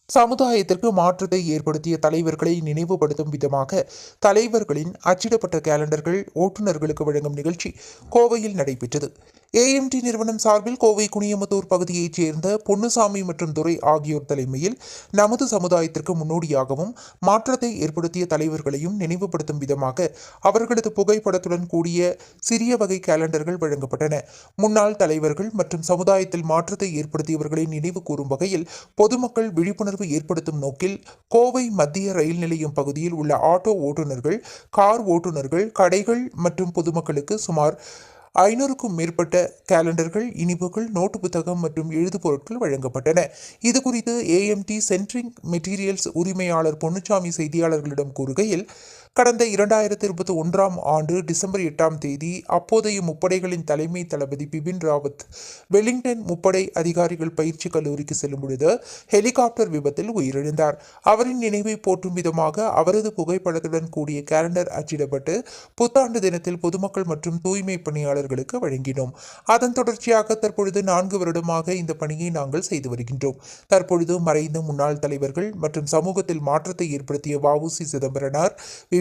சமுதாயத்திற்கு மாற்றத்தை ஏற்படுத்திய தலைவர்களை நினைவுபடுத்தும் விதமாக தலைவர்களின் அச்சிடப்பட்ட கேலண்டர்கள் ஓட்டுநர்களுக்கு வழங்கும் நிகழ்ச்சி கோவையில் நடைபெற்றது. ஏஎம்டி நிறுவனம் சார்பில் கோவை குனியமுத்தூர் பகுதியைச் சேர்ந்த பொன்னுசாமி மற்றும் துரை ஆகியோர் தலைமையில் நமது சமுதாயத்திற்கு முன்னோடியாகவும் மாற்றத்தை ஏற்படுத்திய தலைவர்களையும் நினைவுபடுத்தும் விதமாக அவர்களது புகைப்படத்துடன் கூடிய சிறிய வகை கேலண்டர்கள் வழங்கப்பட்டன. முன்னாள் தலைவர்கள் மற்றும் சமுதாயத்தில் மாற்றத்தை ஏற்படுத்தியவர்களை நினைவு கூறும் வகையில் பொதுமக்கள் விழிப்புணர்வு ஏற்படுத்தும் நோக்கில் கோவை மத்திய ரயில் நிலையம் பகுதியில் உள்ள ஆட்டோ ஓட்டுநர்கள், கார் ஓட்டுநர்கள், கடைகள் மற்றும் பொதுமக்களுக்கு சுமார் 500க்கும் மேற்பட்ட கேலண்டர்கள், இனிப்புகள், நோட்டு புத்தகம் மற்றும் எழுது பொருட்கள் வழங்கப்பட்டன. இதுகுறித்து ஏஎம்டி சென்ட்ரிங் மெட்டீரியல்ஸ் உரிமையாளர் பொன்னுசாமி செய்தியாளர்களிடம் கூறுகையில், கடந்த 2021ஆம் ஆண்டு டிசம்பர் 8ஆம் தேதி அப்போதைய முப்படைகளின் தலைமை தளபதி பிபின் ராவத் வெலிங்டன் முப்படை அதிகாரிகள் பயிற்சி கல்லூரிக்கு செல்லும் பொழுது ஹெலிகாப்டர் விபத்தில் உயிரிழந்தார். அவரின் நினைவை போற்றும் விதமாக அவரது புகைப்படத்துடன் கூடிய கேலண்டர் அச்சிடப்பட்டு புத்தாண்டு தினத்தில் பொதுமக்கள் மற்றும் தூய்மை பணியாளர்களுக்கு வழங்கினோம். அதன் தொடர்ச்சியாக தற்பொழுது 4 வருடமாக இந்த பணியை நாங்கள் செய்து வருகின்றோம். தற்பொழுது மறைந்த முன்னாள் தலைவர்கள் மற்றும் சமூகத்தில் மாற்றத்தை ஏற்படுத்திய வ.உ.சி. சிதம்பரனார்,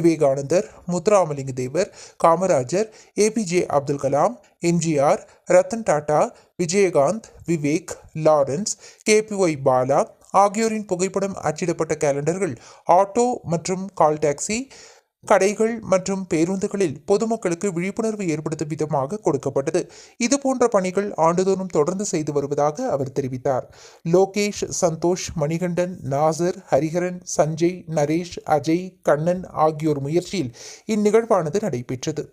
விவேகானந்தர், முத்துராமலிங்க தேவர், காமராஜர், ஏபிஜே அப்துல் கலாம், எம்ஜிஆர், ரத்தன் டாடா, விஜயகாந்த், விவேக், லாரன்ஸ், கேபிஒய் பாலா ஆகியோரின் புகைப்படம் அச்சிடப்பட்ட கேலண்டர்கள் ஆட்டோ மற்றும் கால் டாக்ஸி, கடைகள் மற்றும் பேருந்துகளில் பொதுமக்களுக்கு விழிப்புணர்வு ஏற்படுத்தும் விதமாக கொடுக்கப்பட்டது. இதுபோன்ற பணிகள் ஆண்டுதோறும் தொடர்ந்து செய்து வருவதாக அவர் தெரிவித்தார். லோகேஷ், சந்தோஷ், மணிகண்டன், நாசர், ஹரிஹரன், சஞ்சய், நரேஷ், அஜய், கண்ணன் ஆகியோர் முயற்சியில் இந்நிகழ்வானது நடைபெற்றது.